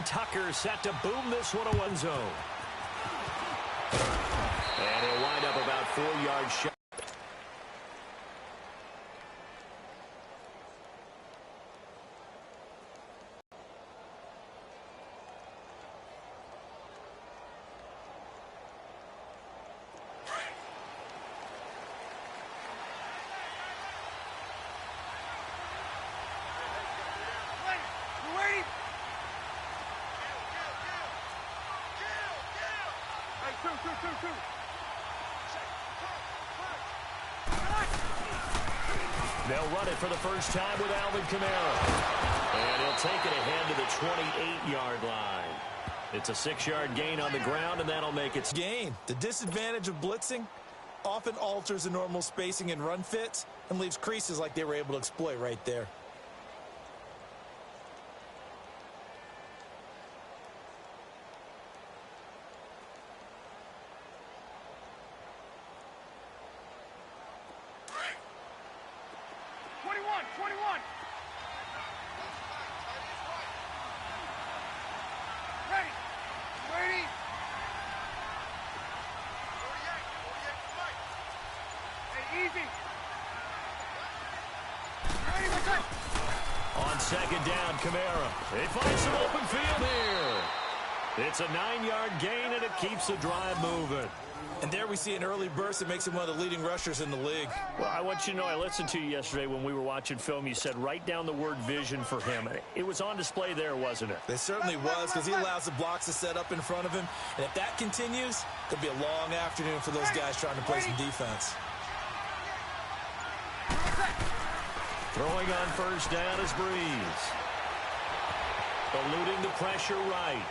Tucker set to boom this one to one zone. And he'll wind up about 4 yards shy. They'll run it for the first time with Alvin Kamara. And he'll take it ahead to the 28-yard line. It's a 6-yard gain on the ground, and that'll make it. Gain. The disadvantage of blitzing often alters the normal spacing and run fits and leaves creases like they were able to exploit right there. On second down, Kamara. They find some open field here. It's a 9-yard gain, and it keeps the drive moving. And there we see an early burst that makes him one of the leading rushers in the league. Well, I want you to know, I listened to you yesterday when we were watching film. You said write down the word vision for him. It was on display there, wasn't it? It certainly was, because he allows the blocks to set up in front of him. And if that continues, it'll be a long afternoon for those guys trying to play some defense. Throwing on first down is Breeze. Eluding the pressure right.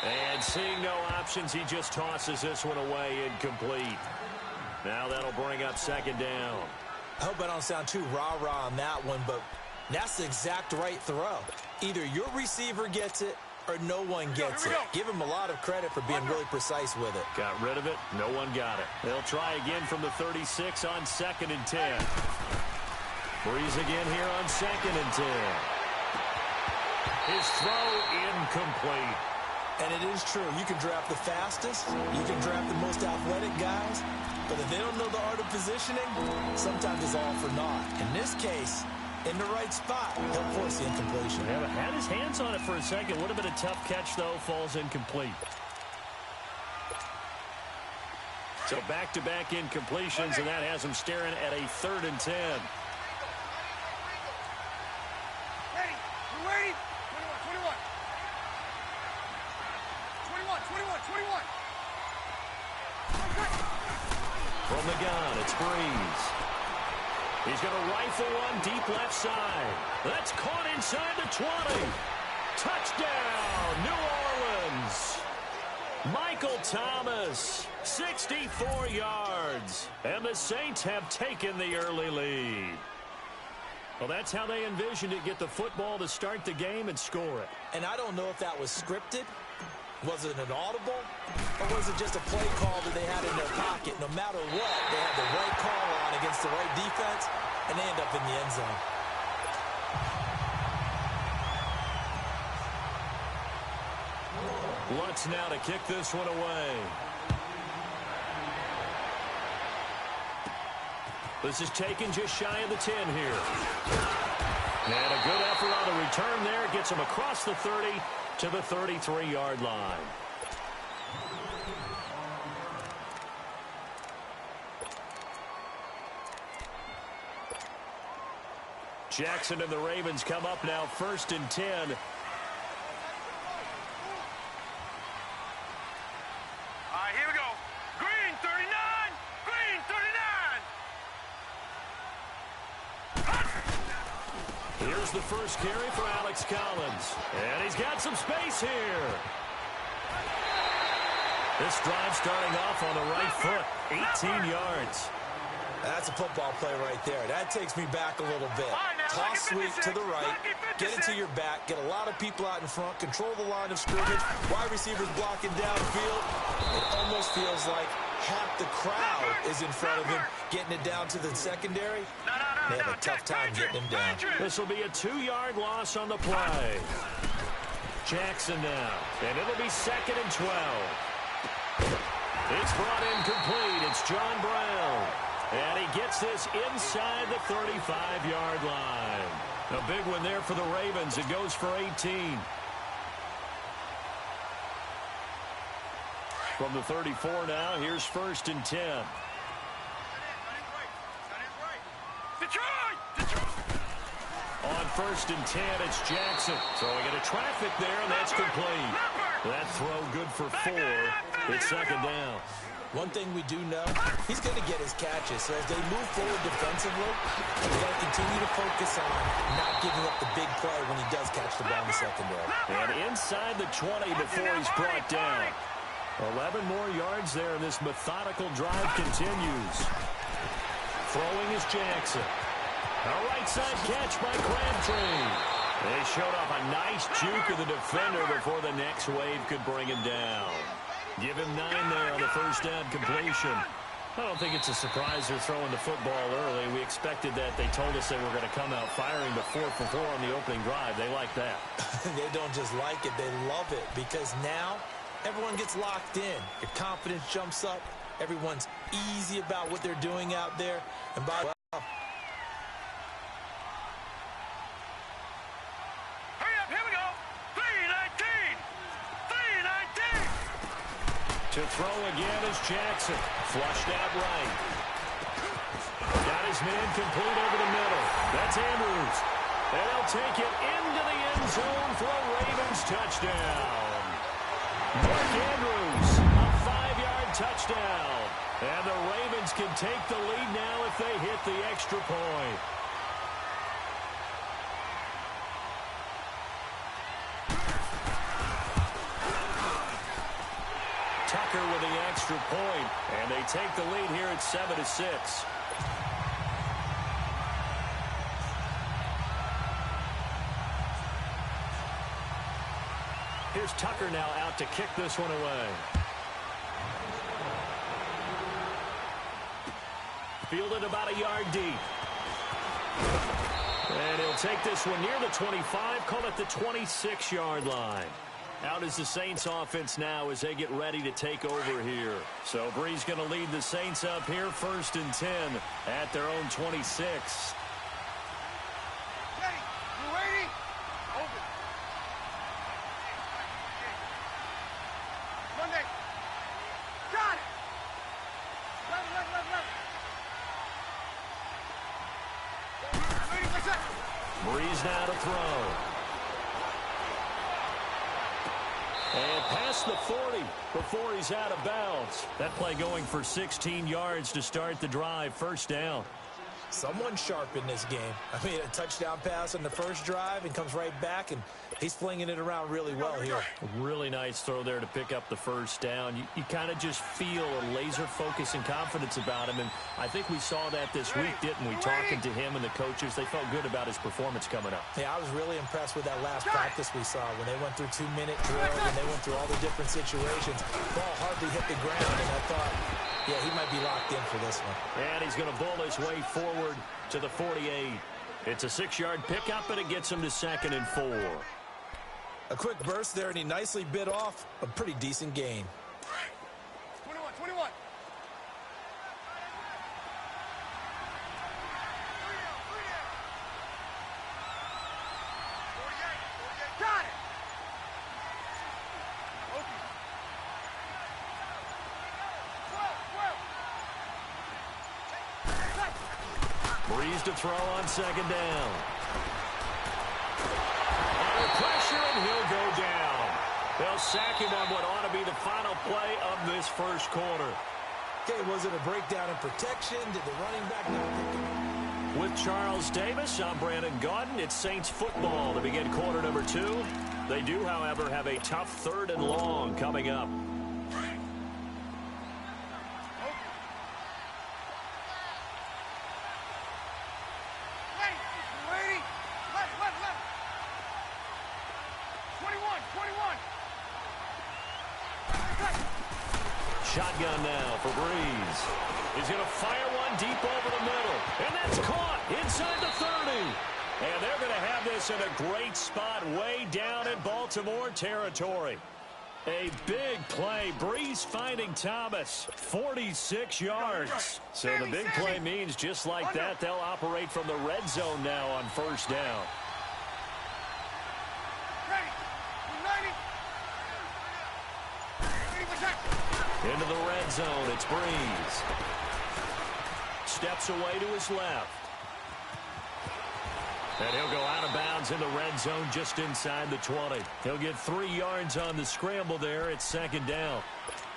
And seeing no options, he just tosses this one away, incomplete. Now that'll bring up second down. I hope I don't sound too rah-rah on that one, but that's the exact right throw. Either your receiver gets it or no one gets it. Give him a lot of credit for being really precise with it. Got rid of it. No one got it. They'll try again from the 36 on 2nd and 10. Breeze again here on 2nd and 10. His throw incomplete. And it is true. You can draft the fastest. You can draft the most athletic guys. But if they don't know the art of positioning, sometimes it's all for naught. In this case, in the right spot, he'll force the incompletion. Yeah, had his hands on it for a second. Would have been a tough catch, though. Falls incomplete. So back-to-back incompletions, and that has him staring at a 3rd and 10. From the gun, it's Breeze. He's going to rifle one deep left side. That's caught inside the 20. Touchdown, New Orleans. Michael Thomas, 64 yards. And the Saints have taken the early lead. Well, that's how they envisioned it, get the football to start the game and score it. And I don't know if that was scripted. Was it an audible? Or was it just a play call that they had in their pocket? No matter what, they had the right call on against the right defense, and they end up in the end zone. Lutz now to kick this one away. This is taken just shy of the 10 here. And a good effort on the return there. Gets him across the 30 to the 33-yard line. Jackson and the Ravens come up now 1st and 10. Here we go. Green 39. Green 39. Here's the first carry for Alex Collins. And he's got some space here. This drive starting off on the right foot. 18 yards. That's a football play right there. That takes me back a little bit. Toss sweep to the right, get it to your back, get a lot of people out in front, control the line of scrimmage, wide receivers blocking downfield. It almost feels like half the crowd is in front of him, getting it down to the secondary. They have a tough time getting him down. This will be a 2-yard loss on the play. Jackson now, and it'll be 2nd and 12. It's brought in complete. It's John Brown. And he gets this inside the 35-yard line. A big one there for the Ravens. It goes for 18. From the 34 now, here's 1st and 10. On 1st and 10, it's Jackson. Throwing into traffic there, and that's complete. That throw good for 4. It's 2nd down. One thing we do know, he's going to get his catches. So as they move forward defensively, we got to continue to focus on not giving up the big play when he does catch the ball in the secondary. And inside the 20 before he's brought down. 11 more yards there, and this methodical drive continues. Throwing is Jackson. A right side catch by Crabtree. They showed off a nice juke of the defender before the next wave could bring him down. Give him 9 there on the 1st down completion. I don't think it's a surprise they're throwing the football early. We expected that. They told us they were going to come out firing the 4 for 4 on the opening drive. They like that. They don't just like it. They love it because now everyone gets locked in. Your confidence jumps up. Everyone's easy about what they're doing out there. And by to throw again is Jackson. Flushed out right. Got his man complete over the middle. That's Andrews. And they'll take it into the end zone for a Ravens touchdown. Mark Andrews, a 5-yard touchdown. And the Ravens can take the lead now if they hit the extra point. Tucker with the extra point, and they take the lead here at 7-6. Here's Tucker now out to kick this one away. Fielded about a yard deep. And he'll take this one near the 25, call it the 26-yard line. Out is the Saints offense now as they get ready to take over here. So Bree's going to lead the Saints up here 1st and 10 at their own 26. Ready? You ready? Open. Monday. Got it. Left. Bree's now to throw. And past the 40 before he's out of bounds. That play going for 16 yards to start the drive. 1st down. Someone sharp in this game. I mean, a touchdown pass on the first drive and comes right back, and he's flinging it around really well here. Really nice throw there to pick up the 1st down. You kind of just feel a laser focus and confidence about him, and I think we saw that this week, didn't we? Talking to him and the coaches, they felt good about his performance coming up. Yeah, I was really impressed with that last practice we saw when they went through 2-minute drill and they went through all the different situations. Ball hardly hit the ground, and I thought, yeah, he might be locked in for this one. And he's going to bull his way forward to the 48. It's a 6-yard pickup, and it gets him to 2nd and 4. A quick burst there, and he nicely bit off a pretty decent gain. 21. Got it. Breeze to throw on 2nd down. Under pressure, and he'll go down. They'll sack him on what ought to be the final play of this 1st quarter. Okay, was it a breakdown in protection? Did the running back not pick him up? With Charles Davis, I'm Brandon Gaudin. It's Saints football to begin quarter number 2. They do, however, have a tough 3rd and long coming up. Shotgun now for Breeze. He's going to fire one deep over the middle. And that's caught inside the 30. And they're going to have this in a great spot way down in Baltimore territory. A big play. Breeze finding Thomas. 46 yards. So the big play means just like that, they'll operate from the red zone now on first down. Into the red zone, it's Breeze. Steps away to his left. And he'll go out of bounds in the red zone just inside the 20. He'll get 3 yards on the scramble there. It's second down.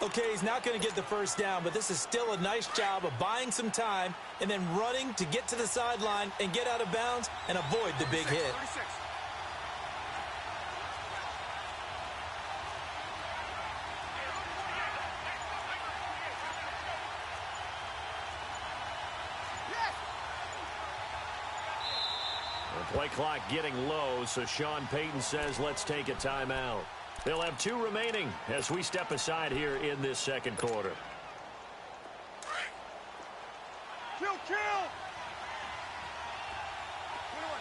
Okay, he's not going to get the first down, but this is still a nice job of buying some time and then running to get to the sideline and get out of bounds and avoid the big hit. 36. Play clock getting low, so Sean Payton says let's take a timeout. They'll have 2 remaining as we step aside here in this second quarter. Kill!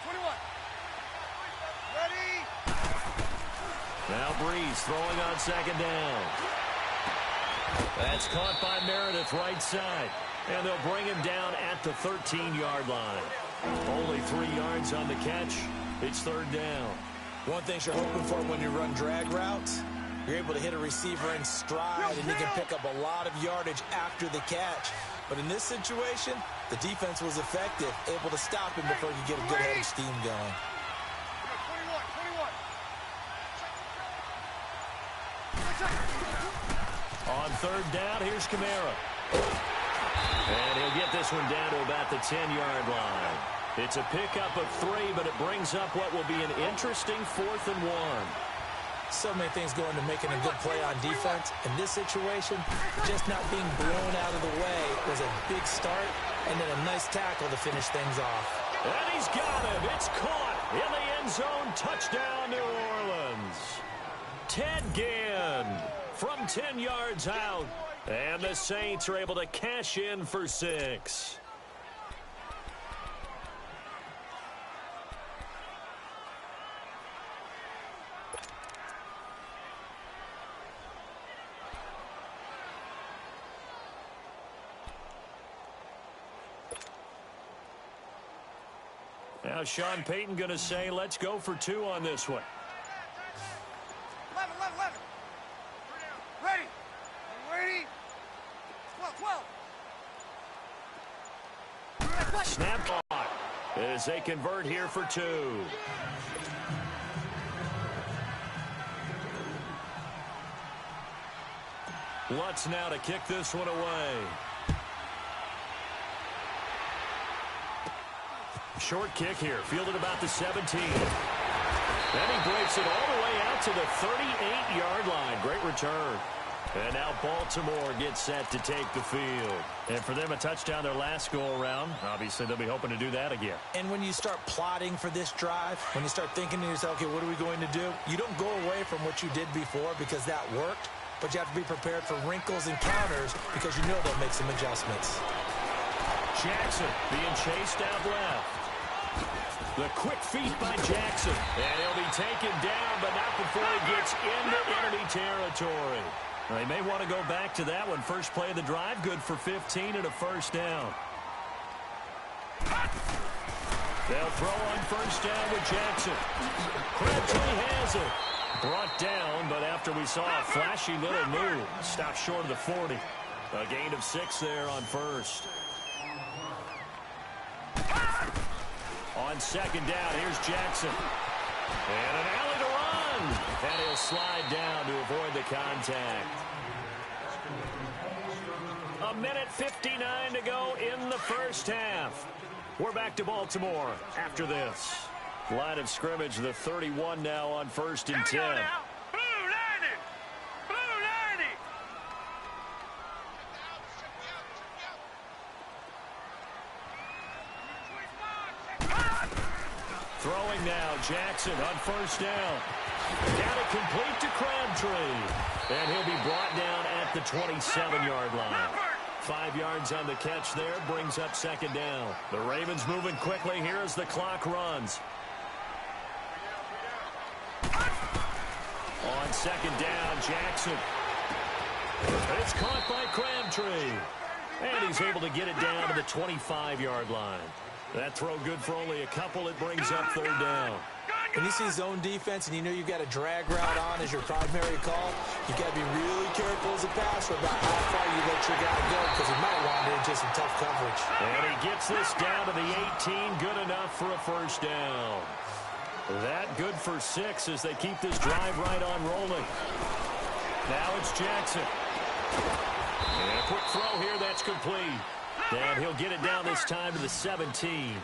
21. Ready? Now Breeze throwing on second down. That's caught by Meredith right side. And they'll bring him down at the 13-yard line. Only 3 yards on the catch. It's third down. One thing you're hoping for when you run drag routes, you're able to hit a receiver in stride and you can pick up a lot of yardage after the catch. But in this situation, the defense was effective, able to stop him before you get a good head of steam going. 21. On third down, here's Kamara. And he'll get this one down to about the 10-yard line. It's a pickup of 3, but it brings up what will be an interesting 4th and 1. So many things go into making a good play on defense. In this situation, just not being blown out of the way was a big start, and then a nice tackle to finish things off. And he's got him. It's caught in the end zone. Touchdown, New Orleans. Ted Ginn from 10 yards out. And the Saints are able to cash in for 6. Now Sean Payton going to say, let's go for 2 on this one. 11. Ready? 12. Snap clock as they convert here for 2. Lutz now to kick this one away. Short kick here, fielded about the 17. Then he breaks it all the way out to the 38-yard line. Great return. And now Baltimore gets set to take the field. And for them, a touchdown their last go-around. Obviously, they'll be hoping to do that again. And when you start plotting for this drive, when you start thinking to yourself, okay, what are we going to do? You don't go away from what you did before because that worked, but you have to be prepared for wrinkles and counters because you know they'll make some adjustments. Jackson being chased out left. The quick feet by Jackson. And he'll be taken down, but not before he gets into enemy territory. They may want to go back to that one. First play of the drive, good for 15 and a first down. They'll throw on first down with Jackson. Crabtree has it. Brought down, but after we saw a flashy little move, stopped short of the 40. A gain of 6 there on first. On second down, here's Jackson. And an alley to run. And he'll slide down to avoid the contact. 1:59 to go in the first half. We're back to Baltimore after this. Line of scrimmage, the 31 now on first and 10. Throwing now, Jackson on first down. Got it complete to Crabtree. And he'll be brought down at the 27-yard line. 5 yards on the catch there, brings up second down. The Ravens moving quickly here as the clock runs. On second down, Jackson. It's caught by Crabtree. And he's able to get it down to the 25-yard line. That throw good for only a couple. It brings up third down. When you see zone defense and you know you've got a drag route on as your primary call, you've got to be really careful as a passer about how far you let your guy go because he might wander into some tough coverage. And he gets this down to the 18. Good enough for a first down. That good for 6 as they keep this drive right on rolling. Now it's Jackson. And a quick throw here, that's complete. And he'll get it down this time to the 17.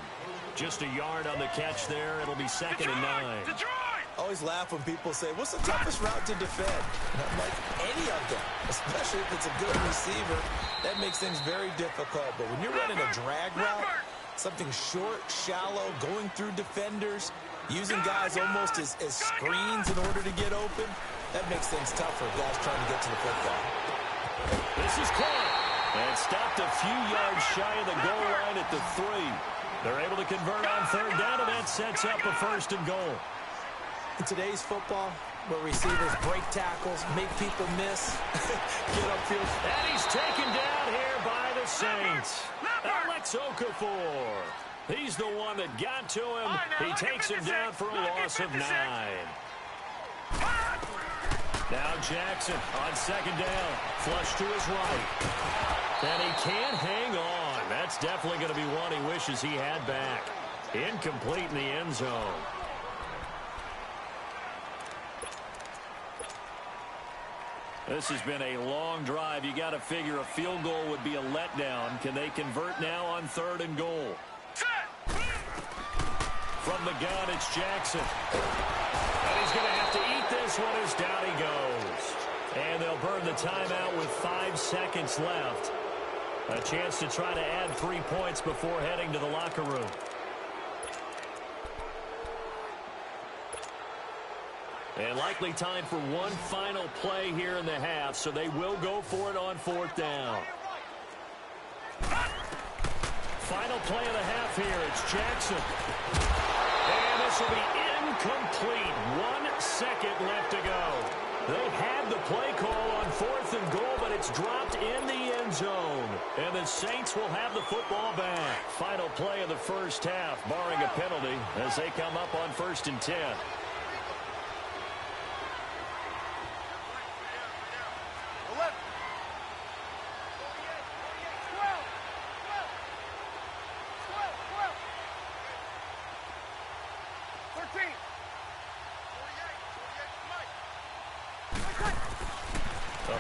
Just a yard on the catch there. It'll be second and 9. I always laugh when people say, what's the toughest route to defend? And I'm like, any of them, especially if it's a good receiver. That makes things very difficult. But when you're running a drag route, something short, shallow, going through defenders, using guys almost as screens in order to get open, that makes things tougher if guys trying to get to the football. This is caught. And stopped a few yards shy of the goal line at the 3. They're able to convert on third down, and that sets up a first and goal. In today's football, where receivers break tackles, make people miss, get upfield. And he's taken down here by the Saints. Alex Okafor. He's the one that got to him. He takes him down for a loss of 9. Now Jackson on second down. Flush to his right. And he can't hang on. That's definitely going to be one he wishes he had back. Incomplete in the end zone. This has been a long drive. You got to figure a field goal would be a letdown. Can they convert now on third and goal? From the gun, it's Jackson. And he's going to have to eat this one as down he goes. And they'll burn the timeout with 5 seconds left. A chance to try to add 3 points before heading to the locker room. And likely time for one final play here in the half, so they will go for it on fourth down. Final play of the half here. It's Jackson. And this will be incomplete. 1 second left to go. They had the play call on fourth and goal, but it's dropped in the end zone. And the Saints will have the football back. Final play of the first half, barring a penalty, as they come up on 1st and 10.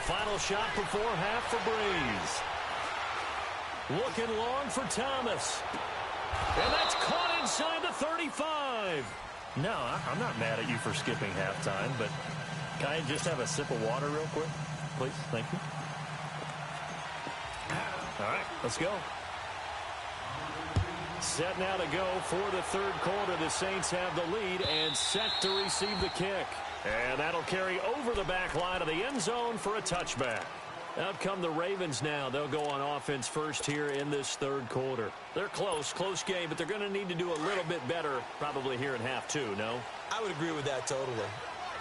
Final shot before half for Breeze. Looking long for Thomas. And that's caught inside the 35. No, I'm not mad at you for skipping halftime, but can I just have a sip of water real quick? Please, thank you. All right, let's go. Set now to go for the third quarter. The Saints have the lead and set to receive the kick. And that'll carry over the back line of the end zone for a touchback. Out come the Ravens now. They'll go on offense first here in this third quarter. They're close game, but they're going to need to do a little bit better probably here in half 2, no? I would agree with that totally.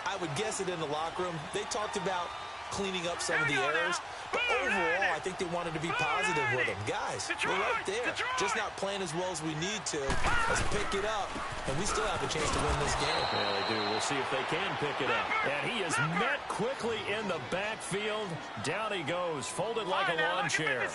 I would guess it in the locker room. They talked about cleaning up some of the errors, but overall, I think they wanted to be positive with them. Guys, we're right there. Just not playing as well as we need to. Let's pick it up, and we still have a chance to win this game. Yeah, they do. We'll see if they can pick it up. And he is met quickly in the backfield. Down he goes, folded like a lawn chair.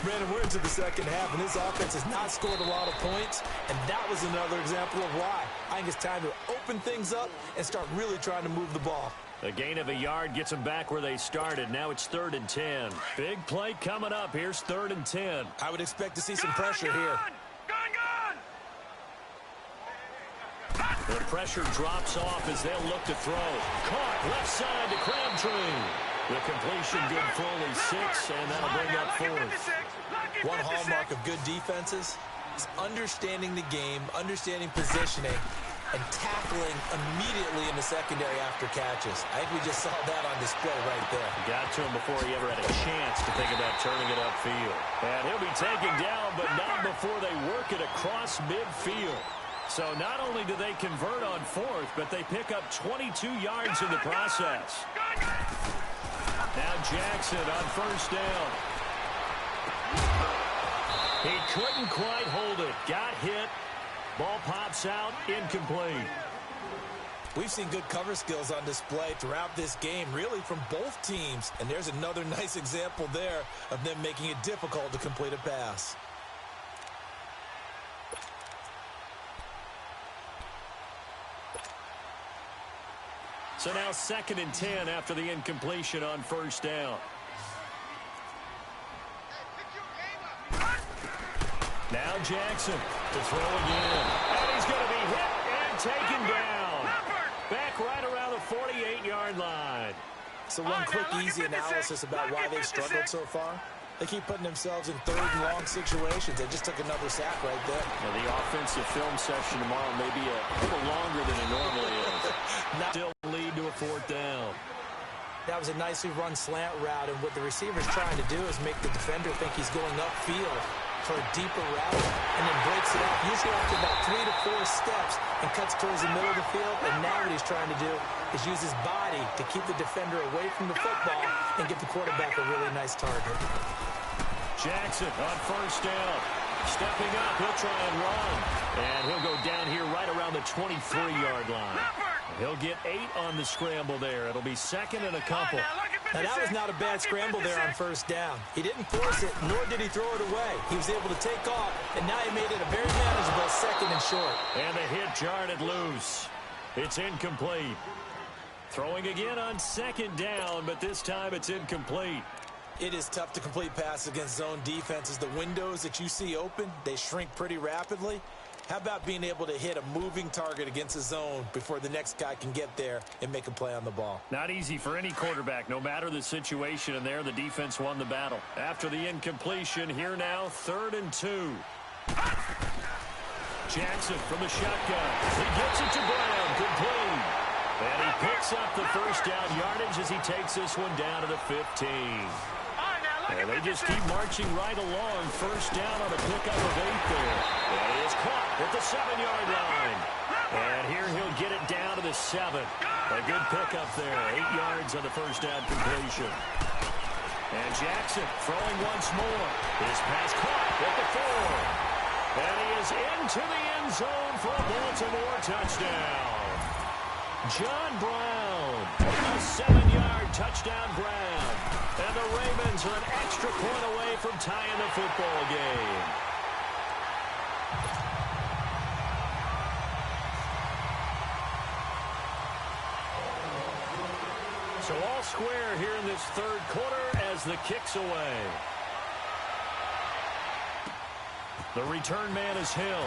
Brandon, we're into the second half, and this offense has not scored a lot of points, and that was another example of why. I think it's time to open things up and start really trying to move the ball. A gain of a yard gets them back where they started. Now it's 3rd and 10. Big play coming up. Here's 3rd and 10. I would expect to see some pressure here. The pressure drops off as they'll look to throw. Caught left side to Crabtree. The completion good for only 6, and that'll bring up 4th. One hallmark of good defenses is understanding the game, understanding positioning, and tackling immediately in the secondary after catches. I think we just saw that on display right there. Got to him before he ever had a chance to think about turning it upfield. And he'll be taken down, but not before they work it across midfield. So not only do they convert on fourth, but they pick up 22 yards in the process. Now Jackson on first down. He couldn't quite hold it. Got hit. Ball pops out, incomplete. We've seen good cover skills on display throughout this game, really from both teams. And there's another nice example there of them making it difficult to complete a pass. So now 2nd and 10 after the incompletion on first down. Now Jackson to throw again. And he's going to be hit and taken down. Back right around the 48-yard line. So one quick, easy analysis about why they've struggled so far. They keep putting themselves in 3rd and long situations. They just took another sack right there. Now the offensive film session tomorrow may be a little longer than it normally is. Still lead to a 4th down. That was a nicely run slant route, and what the receiver's trying to do is make the defender think he's going upfield for a deeper route, and then breaks it up, usually after about 3 to 4 steps, and cuts towards the middle of the field. And now what he's trying to do is use his body to keep the defender away from the football and give the quarterback a really nice target. Jackson on first down. Stepping up, he'll try and run. And he'll go down here right around the 23-yard line. He'll get 8 on the scramble there. It'll be 2nd and a couple. Now, that was not a bad scramble there on first down. He didn't force it, nor did he throw it away. He was able to take off, and now he made it a very manageable 2nd and short. And the hit jarred it loose. It's incomplete. Throwing again on 2nd down, but this time it's incomplete. It is tough to complete passes against zone defenses. The windows that you see open, they shrink pretty rapidly. How about being able to hit a moving target against a zone before the next guy can get there and make a play on the ball? Not easy for any quarterback, no matter the situation, and there the defense won the battle. After the incompletion, here now, 3rd and 2. Jackson from the shotgun. He gets it to Brown, complete. And he picks up the first down yardage as he takes this one down to the 15. And they just keep marching right along. First down on a pickup of 8 there. And he is caught at the 7-yard line. And here he'll get it down to the 7. A good pickup there. 8 yards on the first down completion. And Jackson throwing once more. His pass caught at the 4. And he is into the end zone for a Baltimore touchdown. John Brown. A 7-yard touchdown grab. And the Ravens are an extra point away from tying the football game. So all square here in this 3rd quarter as the kick's away. The return man is Hill.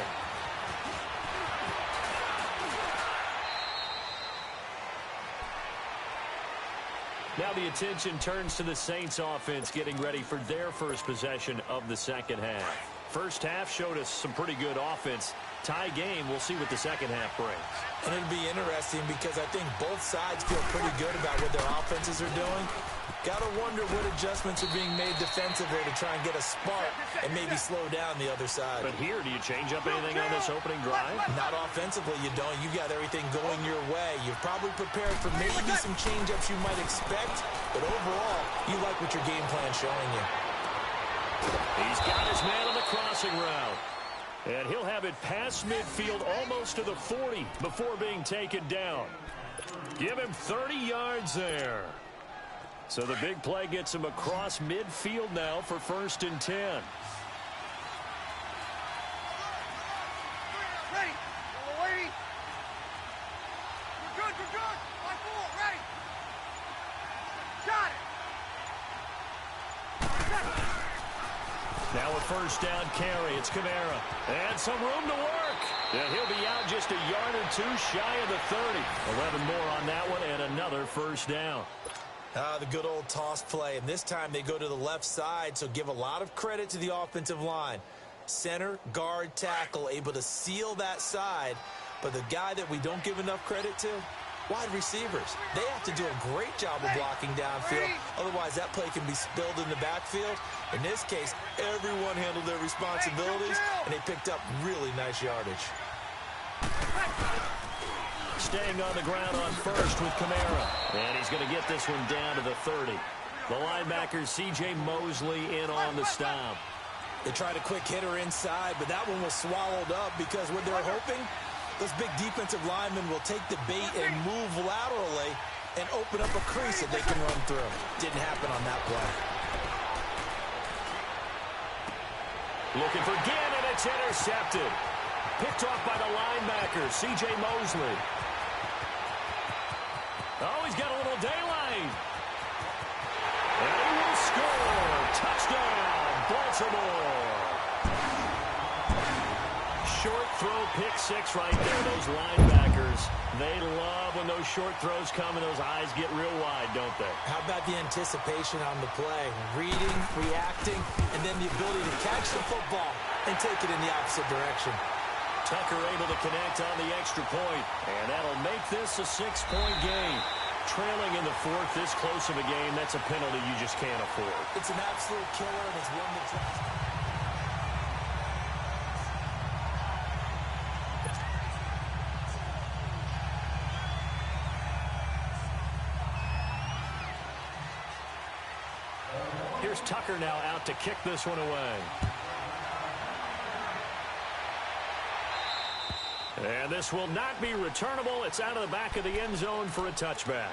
Now the attention turns to the Saints offense getting ready for their first possession of the 2nd half. First half showed us some pretty good offense. Tie game, we'll see what the 2nd half brings. And it'll be interesting because I think both sides feel pretty good about what their offenses are doing. Gotta wonder what adjustments are being made defensively to try and get a spark and maybe slow down the other side. But here, do you change up anything on this opening drive? Not offensively, you don't. You've got everything going your way. You're probably prepared for maybe some change-ups you might expect, but overall, you like what your game plan's showing you. He's got his man on the crossing route. And he'll have it past midfield almost to the 40 before being taken down. Give him 30 yards there. So the big play gets him across midfield now for 1st and 10. Ready. Wait. We're good. 5-4, ready. Got it. Now a first down carry. It's Kamara. And some room to work. And he'll be out just a yard or 2 shy of the 30. 11 more on that one and another first down. The good old toss play, and this time they go to the left side, so give a lot of credit to the offensive line. Center, guard, tackle, able to seal that side But the guy that we don't give enough credit to, wide receivers. They have to do a great job of blocking downfield. Otherwise, that play can be spilled in the backfield. In this case, everyone handled their responsibilities, and they picked up really nice yardage. Staying on the ground on first with Kamara. And he's going to get this one down to the 30. The linebacker, C.J. Mosley, in on the stop. They tried a quick hitter inside, but that one was swallowed up because what they're hoping, those big defensive linemen will take the bait and move laterally and open up a crease that they can run through. Didn't happen on that play. Looking for Ginn, and it's intercepted. Picked off by the linebacker, C.J. Mosley. Oh, he's got a little daylight. And he will score. Touchdown, Baltimore. Short throw, pick six right there. Those linebackers, they love when those short throws come and those eyes get real wide, don't they? How about the anticipation on the play? Reading, reacting, and then the ability to catch the football and take it in the opposite direction. Tucker able to connect on the extra point, and that'll make this a 6-point game. Trailing in the fourth, this close of a game, that's a penalty you just can't afford. It's an absolute killer, and it's one that drives. Here's Tucker now out to kick this one away. And this will not be returnable. It's out of the back of the end zone for a touchback.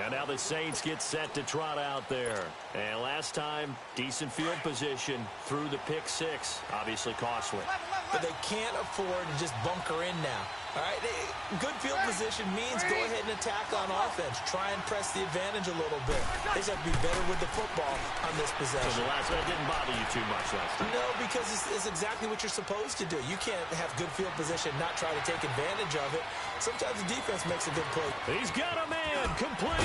And now the Saints get set to trot out there. And last time, decent field position through the pick six. Obviously costly. But they can't afford to just bunker in now. All right, good field position means go ahead and attack on offense. Try and press the advantage a little bit. They just have to be better with the football on this possession. So the last one didn't bother you too much last time. No, because it's exactly what you're supposed to do. You can't have good field position and not try to take advantage of it. Sometimes the defense makes a good play. He's got a man, complete.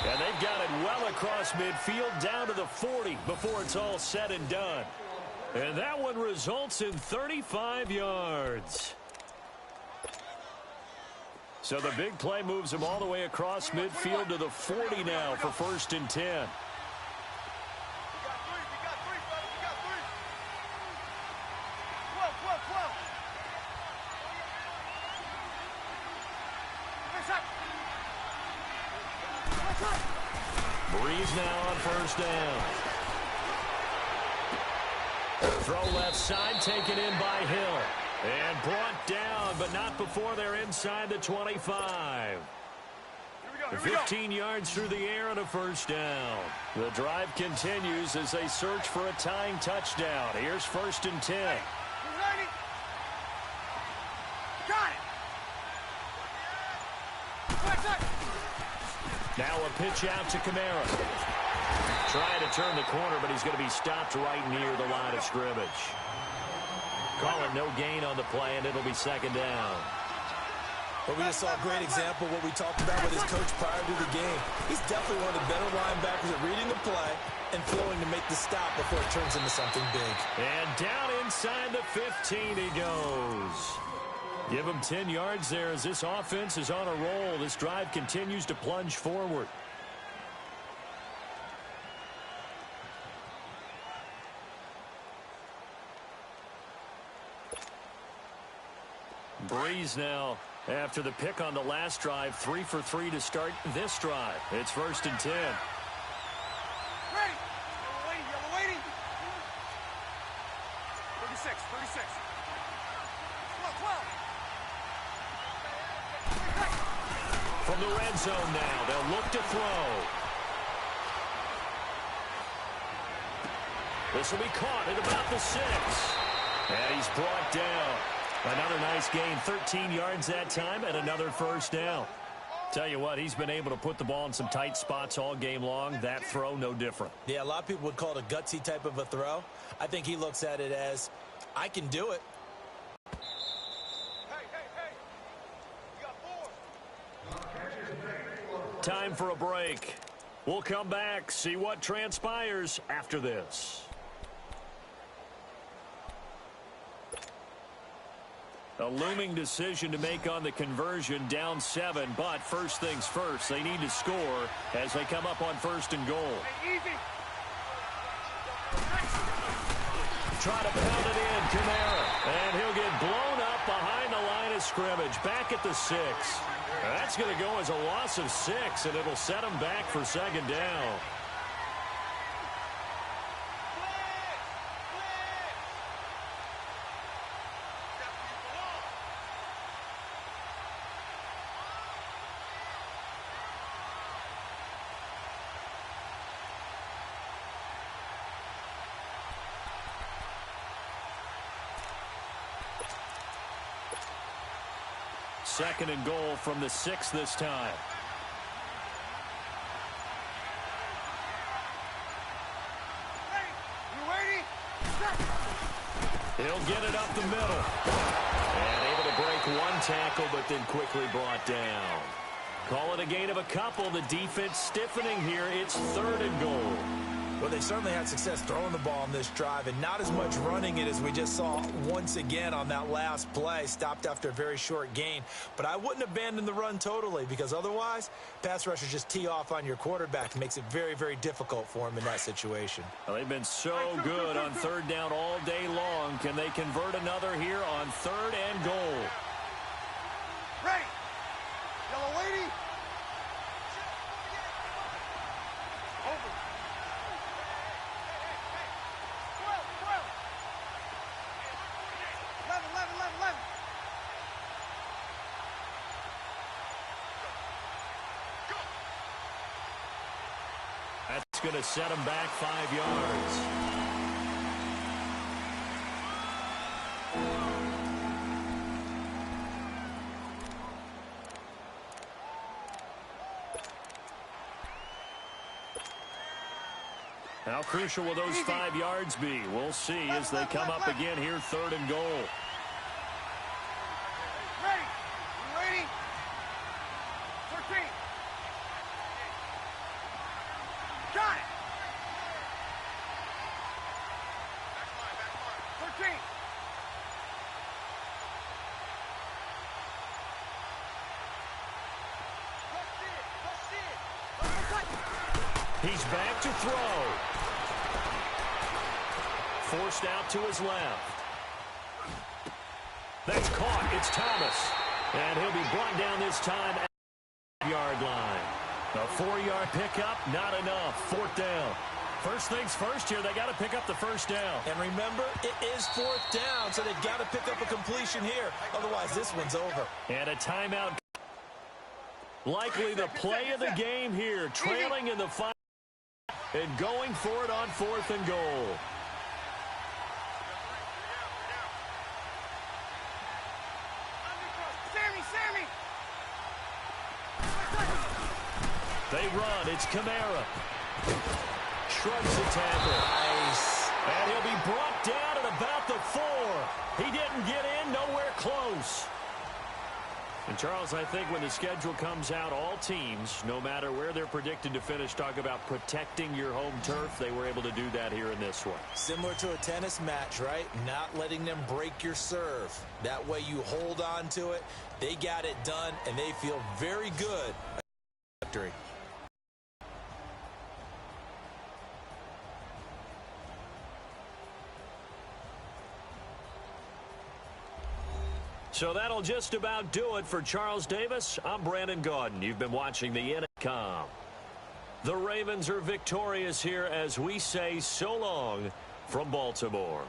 And they've got it well across midfield down to the 40 before it's all said and done. And that one results in 35 yards. So the big play moves him all the way across midfield to the 40 now for 1st and 10. We got three, brother. We got three. 12. Breeze now on 1st down. Throw left side, taken in by Hill. And brought down, but not before they're inside the 25. 15 yards through the air and a 1st down. The drive continues as they search for a tying touchdown. Here's 1st and 10. Got it. Now a pitch out to Kamara. Trying to turn the corner, but he's going to be stopped right near the line of scrimmage. Call it no gain on the play, and it'll be 2nd down. But we just saw a great example of what we talked about with his coach prior to the game. He's definitely one of the better linebackers at reading the play and flowing to make the stop before it turns into something big. And down inside the 15 he goes. Give him 10 yards there as this offense is on a roll. This drive continues to plunge forward. Breeze now after the pick on the last drive, 3 for 3 to start this drive. It's 1st and 10. Ready. Yellow waiting. 36. 12. From the red zone now, they'll look to throw. This will be caught at about the 6. And he's brought down. Another nice gain, 13 yards that time, and another 1st down. Tell you what, he's been able to put the ball in some tight spots all game long. That throw, no different. Yeah, a lot of people would call it a gutsy type of a throw. I think he looks at it as, I can do it. Hey. You got 4. Time for a break. We'll come back, see what transpires after this. A looming decision to make on the conversion, down 7, but first things first, they need to score as they come up on 1st and goal. Try to pound it in, Kamara, and he'll get blown up behind the line of scrimmage, back at the 6. That's going to go as a loss of 6, and it'll set him back for 2nd down. Second and goal from the 6 this time. He'll get it up the middle. And able to break one tackle, but then quickly brought down. Call it a gain of a couple. The defense stiffening here. It's 3rd and goal. Well, they certainly had success throwing the ball on this drive and not as much running it as we just saw once again on that last play. Stopped after a very short gain. But I wouldn't abandon the run totally because otherwise, pass rushers just tee off on your quarterback. It makes it very, very difficult for him in that situation. Well, they've been so good on 3rd down all day long. Can they convert another here on 3rd and goal? Ready. Yellow lady. Over. That's going to set him back 5 yards. How crucial will those 5 yards be? We'll see as they come up again here, 3rd and goal. Ready. You ready? 13. Got it. Back line. 13. He's back to throw. Forced out to his left. That's caught. It's Thomas. And he'll be brought down this time at the yard line. A 4-yard pickup, not enough. 4th down. First things first here, they got to pick up the 1st down. And remember, it is 4th down, so they've got to pick up a completion here. Otherwise, this one's over. And a timeout. Likely the play of the game here, trailing in the final and going for it on 4th and goal. Sammy. They run. It's Kamara. Shrugs the tackle. Nice. And he'll be brought down at about the 4. He didn't get in, nowhere close. And, Charles, I think when the schedule comes out, all teams, no matter where they're predicted to finish, talk about protecting your home turf. They were able to do that here in this one. Similar to a tennis match, right? Not letting them break your serve. That way you hold on to it. They got it done, and they feel very good. Victory. So that'll just about do it for Charles Davis. I'm Brandon Gaudin. You've been watching the Intercom. The Ravens are victorious here as we say so long from Baltimore.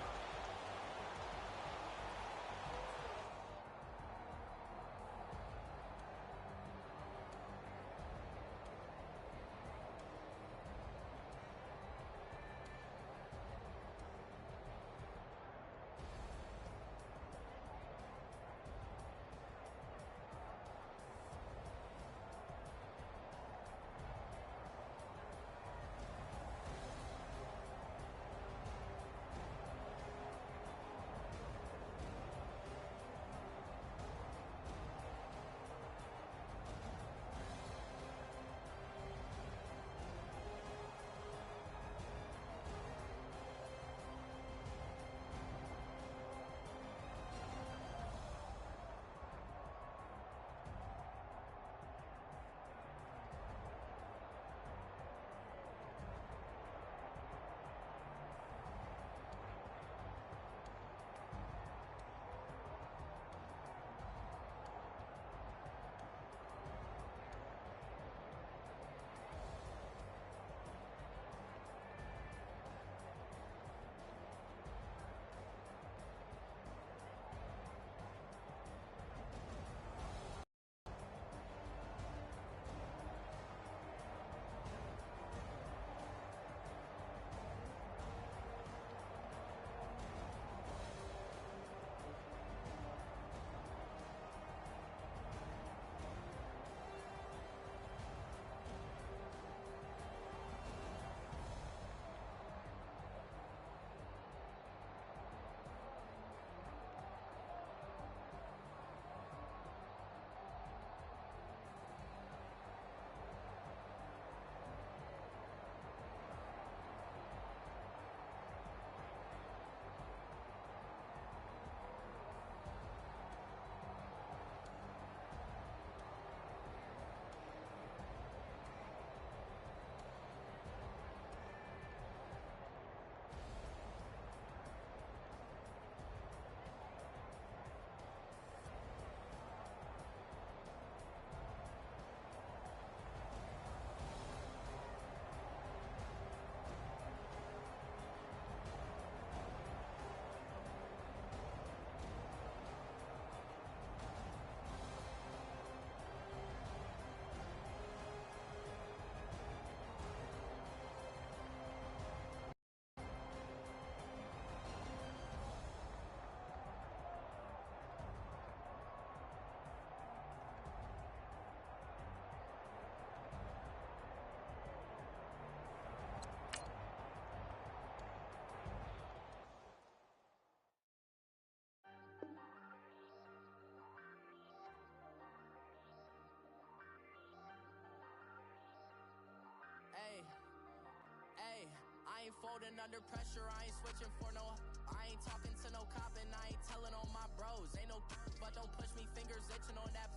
ain't folding under pressure, I ain't switching for no. I ain't talking to no cop and I ain't telling on my bros. Ain't no but don't push me, fingers itching on that.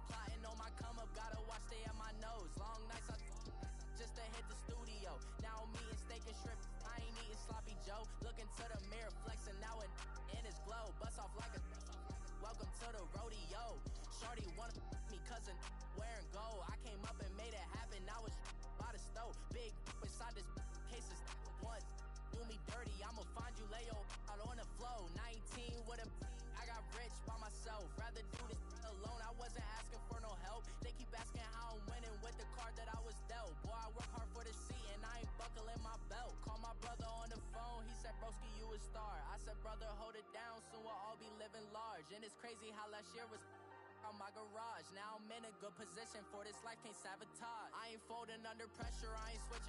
Plotting on my come up, gotta watch stay at my nose. Long nights just to hit the studio. Now I'm eating steak and shrimp, I ain't eating sloppy Joe. Looking to the mirror, flexing now and in his glow. Bust off like a welcome to the rodeo. Shorty wanna me cousin wearing gold. I came up and made it happen, I was by the stove. Big inside this cases one. Do me dirty, I'ma find you, lay your out on the floor. 19 with a I got rich by myself. Rather do this alone, I wasn't asking for no help. They keep asking how I'm winning with the card that I was dealt. Boy, I work hard for the seat and I ain't buckling my belt. Call my brother on the phone, he said, broski, you a star. I said, brother, hold it down, soon we'll all be living large. And it's crazy how last year was on my garage. Now I'm in a good position for this life, can't sabotage. I ain't folding under pressure, I ain't switching